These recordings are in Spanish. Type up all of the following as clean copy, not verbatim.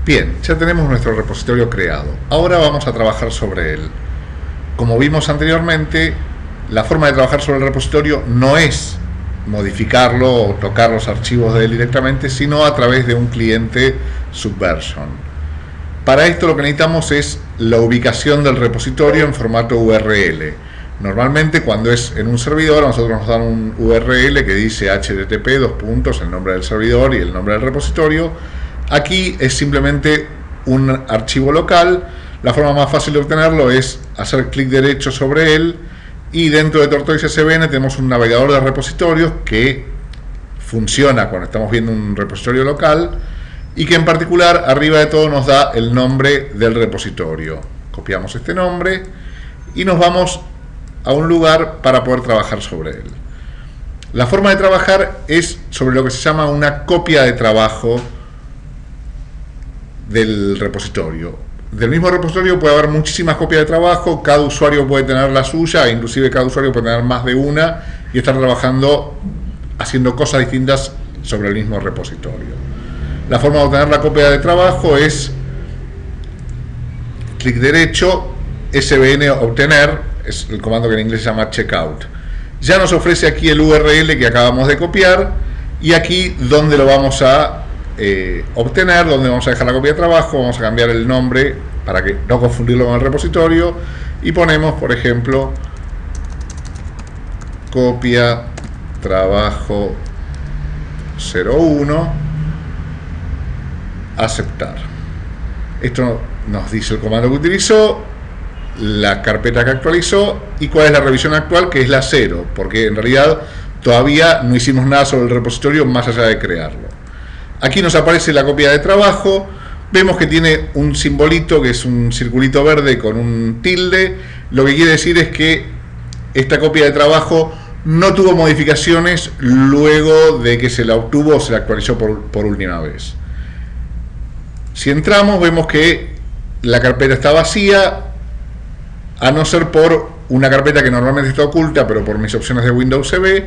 Bien, ya tenemos nuestro repositorio creado. Ahora vamos a trabajar sobre él. Como vimos anteriormente, la forma de trabajar sobre el repositorio no es modificarlo o tocar los archivos de él directamente, sino a través de un cliente Subversion. Para esto lo que necesitamos es la ubicación del repositorio en formato URL. Normalmente cuando es en un servidor, a nosotros nos dan un URL que dice http, el nombre del servidor y el nombre del repositorio. Aquí es simplemente un archivo local. La forma más fácil de obtenerlo es hacer clic derecho sobre él, y dentro de Tortoise SVN tenemos un navegador de repositorios que funciona cuando estamos viendo un repositorio local y que en particular arriba de todo nos da el nombre del repositorio. Copiamos este nombre y nos vamos a un lugar para poder trabajar sobre él. La forma de trabajar es sobre lo que se llama una copia de trabajo del repositorio. Del mismo repositorio puede haber muchísimas copias de trabajo, cada usuario puede tener la suya, e inclusive cada usuario puede tener más de una y estar trabajando haciendo cosas distintas sobre el mismo repositorio. La forma de obtener la copia de trabajo es clic derecho, SVN obtener, es el comando que en inglés se llama checkout. Ya nos ofrece aquí el URL que acabamos de copiar y aquí donde lo vamos a obtener, donde vamos a dejar la copia de trabajo. Vamos a cambiar el nombre para que no confundirlo con el repositorio y ponemos, por ejemplo, copia trabajo 01, aceptar. Esto nos dice el comando que utilizó, la carpeta que actualizó y cuál es la revisión actual, que es la 0, porque en realidad todavía no hicimos nada sobre el repositorio más allá de crearlo. Aquí nos aparece la copia de trabajo, vemos que tiene un simbolito que es un circulito verde con un tilde, lo que quiere decir es que esta copia de trabajo no tuvo modificaciones luego de que se la obtuvo o se la actualizó por última vez. Si entramos vemos que la carpeta está vacía, a no ser por una carpeta que normalmente está oculta, pero por mis opciones de Windows se ve,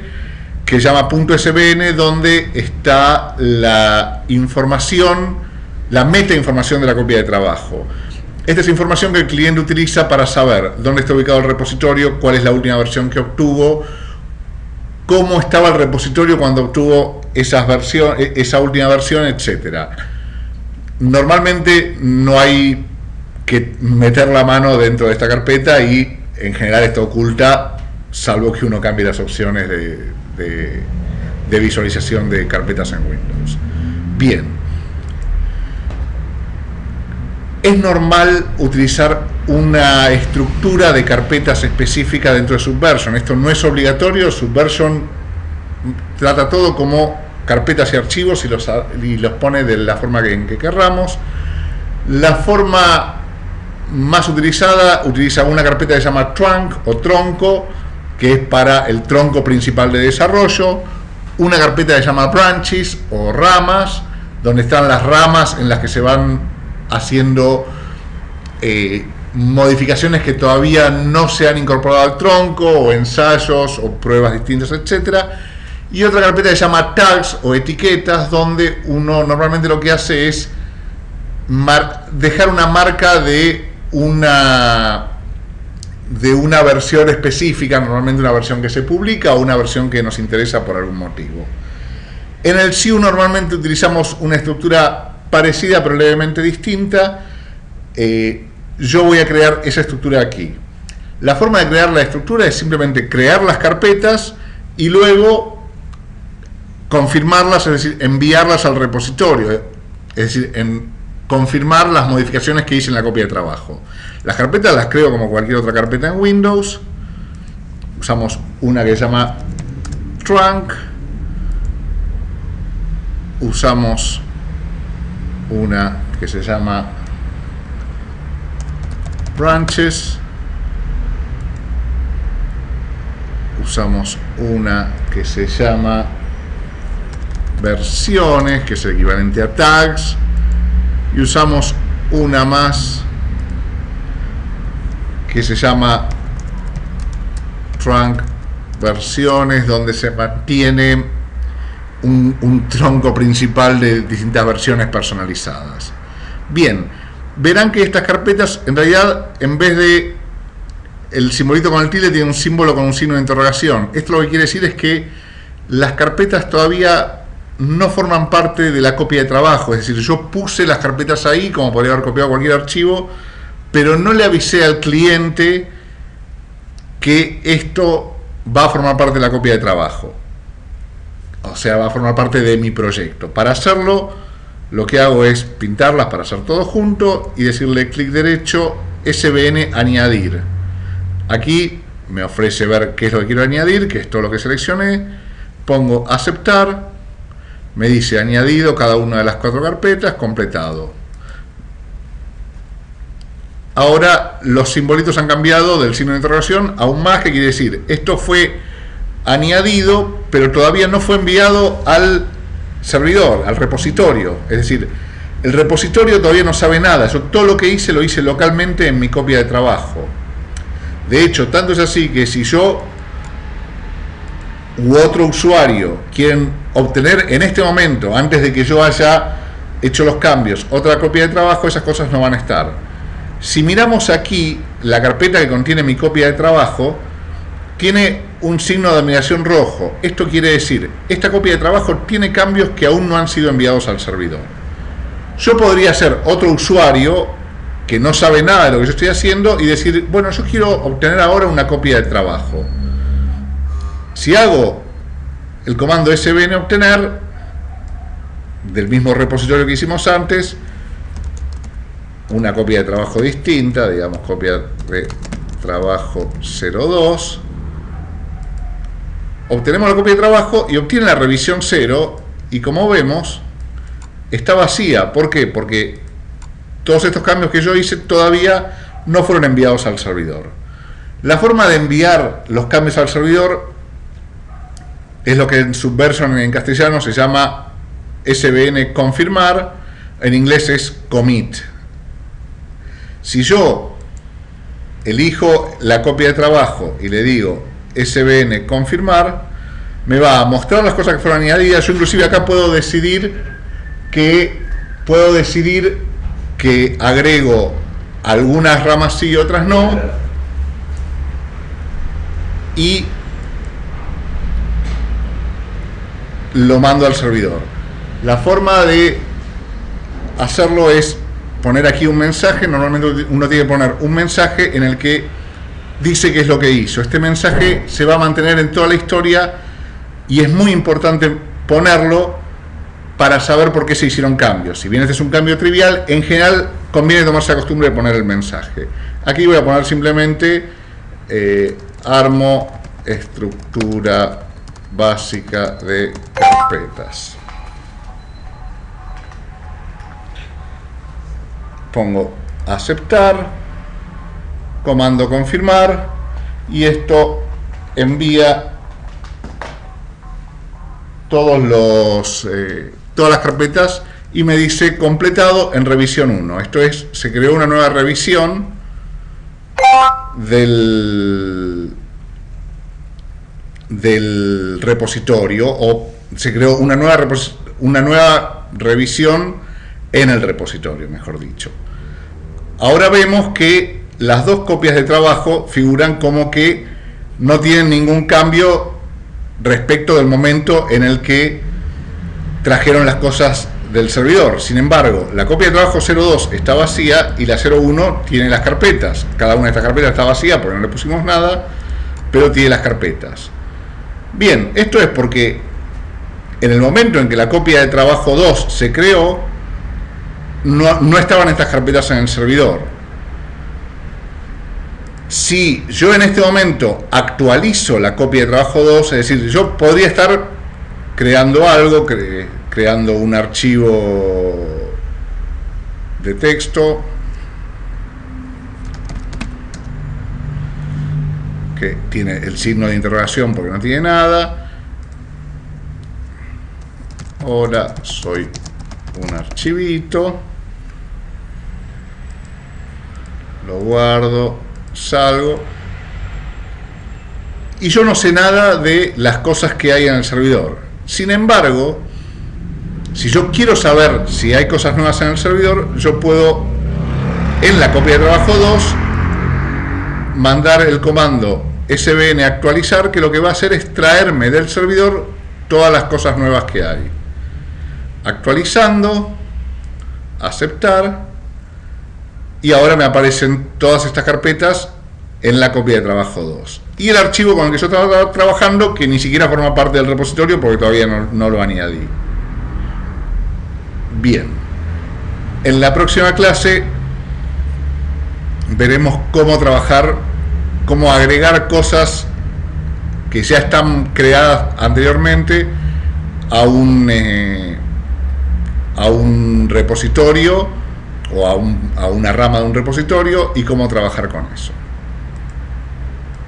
que se llama .svn, donde está la información, la metainformación de la copia de trabajo. Esta es información que el cliente utiliza para saber dónde está ubicado el repositorio, cuál es la última versión que obtuvo, cómo estaba el repositorio cuando obtuvo esa última versión, etc. Normalmente no hay que meter la mano dentro de esta carpeta y en general está oculta, salvo que uno cambie las opciones de visualización de carpetas en Windows. Bien, es normal utilizar una estructura de carpetas específica dentro de Subversion. Esto no es obligatorio. Subversion trata todo como carpetas y archivos y los pone de la forma en que querramos. La forma más utilizada utiliza una carpeta que se llama trunk o tronco, que es para el tronco principal de desarrollo, una carpeta que se llama branches o ramas, donde están las ramas en las que se van haciendo modificaciones que todavía no se han incorporado al tronco, o ensayos o pruebas distintas, etcétera. Y otra carpeta que se llama tags o etiquetas, donde uno normalmente lo que hace es dejar una marca de una versión específica, normalmente una versión que se publica o una versión que nos interesa por algún motivo. En el SIU normalmente utilizamos una estructura parecida pero levemente distinta. Yo voy a crear esa estructura aquí. La forma de crear la estructura es simplemente crear las carpetas y luego confirmarlas, es decir, enviarlas al repositorio, es decir, confirmar las modificaciones que hice en la copia de trabajo. Las carpetas las creo como cualquier otra carpeta en Windows. Usamos una que se llama trunk, usamos una que se llama branches, usamos una que se llama versiones, que es el equivalente a tags, y usamos una más que se llama trunk versiones, donde se mantiene un tronco principal de distintas versiones personalizadas. Bien, verán que estas carpetas, en realidad, en vez de el simbolito con el tilde, tiene un símbolo con un signo de interrogación. Esto lo que quiere decir es que las carpetas todavía no forman parte de la copia de trabajo. Es decir, yo puse las carpetas ahí, como podría haber copiado cualquier archivo, pero no le avisé al cliente que esto va a formar parte de la copia de trabajo. O sea, va a formar parte de mi proyecto. Para hacerlo, lo que hago es pintarlas para hacer todo junto y decirle clic derecho, SVN, añadir. Aquí me ofrece ver qué es lo que quiero añadir, que es todo lo que seleccioné. Pongo aceptar, me dice añadido cada una de las 4 carpetas, completado. Ahora los simbolitos han cambiado del signo de interrogación a un más, que quiere decir, esto fue añadido, pero todavía no fue enviado al servidor, al repositorio. Es decir, el repositorio todavía no sabe nada. Yo todo lo que hice lo hice localmente en mi copia de trabajo. De hecho, tanto es así que si yo u otro usuario quieren obtener en este momento, antes de que yo haya hecho los cambios, otra copia de trabajo, esas cosas no van a estar. Si miramos aquí, la carpeta que contiene mi copia de trabajo tiene un signo de admiración rojo. Esto quiere decir, esta copia de trabajo tiene cambios que aún no han sido enviados al servidor. Yo podría ser otro usuario que no sabe nada de lo que yo estoy haciendo y decir, bueno, yo quiero obtener ahora una copia de trabajo. Si hago el comando svn obtener del mismo repositorio que hicimos antes, una copia de trabajo distinta, digamos copia de trabajo 02, obtenemos la copia de trabajo y obtiene la revisión 0, y como vemos está vacía. ¿Por qué? Porque todos estos cambios que yo hice todavía no fueron enviados al servidor. La forma de enviar los cambios al servidor es lo que en Subversion en castellano se llama SVN confirmar, en inglés es commit. Si yo elijo la copia de trabajo y le digo SVN confirmar, me va a mostrar las cosas que fueron añadidas. Yo inclusive acá puedo decidir que agrego algunas ramas sí y otras no, y lo mando al servidor. La forma de hacerlo es poner aquí un mensaje. Normalmente uno tiene que poner un mensaje en el que dice qué es lo que hizo. Este mensaje se va a mantener en toda la historia y es muy importante ponerlo para saber por qué se hicieron cambios. Si bien este es un cambio trivial, en general conviene tomarse la costumbre de poner el mensaje. Aquí voy a poner simplemente armo estructura básica de carpetas. Pongo aceptar, comando confirmar, y esto envía todas las carpetas y me dice completado en revisión 1. Esto es, se creó una nueva revisión del repositorio, o se creó una nueva revisión en el repositorio, mejor dicho. Ahora vemos que las dos copias de trabajo figuran como que no tienen ningún cambio respecto del momento en el que trajeron las cosas del servidor. Sin embargo, la copia de trabajo 02 está vacía y la 01 tiene las carpetas. Cada una de estas carpetas está vacía porque no le pusimos nada, pero tiene las carpetas. Bien, esto es porque en el momento en que la copia de trabajo 2 se creó, no estaban estas carpetas en el servidor. Si yo en este momento actualizo la copia de trabajo 2, es decir, yo podría estar creando algo, creando un archivo de texto que tiene el signo de interrogación porque no tiene nada. Hola, soy un archivito, lo guardo, salgo, y yo no sé nada de las cosas que hay en el servidor. Sin embargo, Si yo quiero saber si hay cosas nuevas en el servidor, yo puedo, en la copia de trabajo 2, mandar el comando sbn actualizar, que lo que va a hacer es traerme del servidor todas las cosas nuevas que hay. Actualizando, aceptar, y ahora me aparecen todas estas carpetas en la copia de trabajo 2. Y el archivo con el que yo estaba trabajando, que ni siquiera forma parte del repositorio porque todavía no lo añadí. Bien. En la próxima clase veremos cómo trabajar, cómo agregar cosas que ya están creadas anteriormente a un repositorio o a una rama de un repositorio, y cómo trabajar con eso.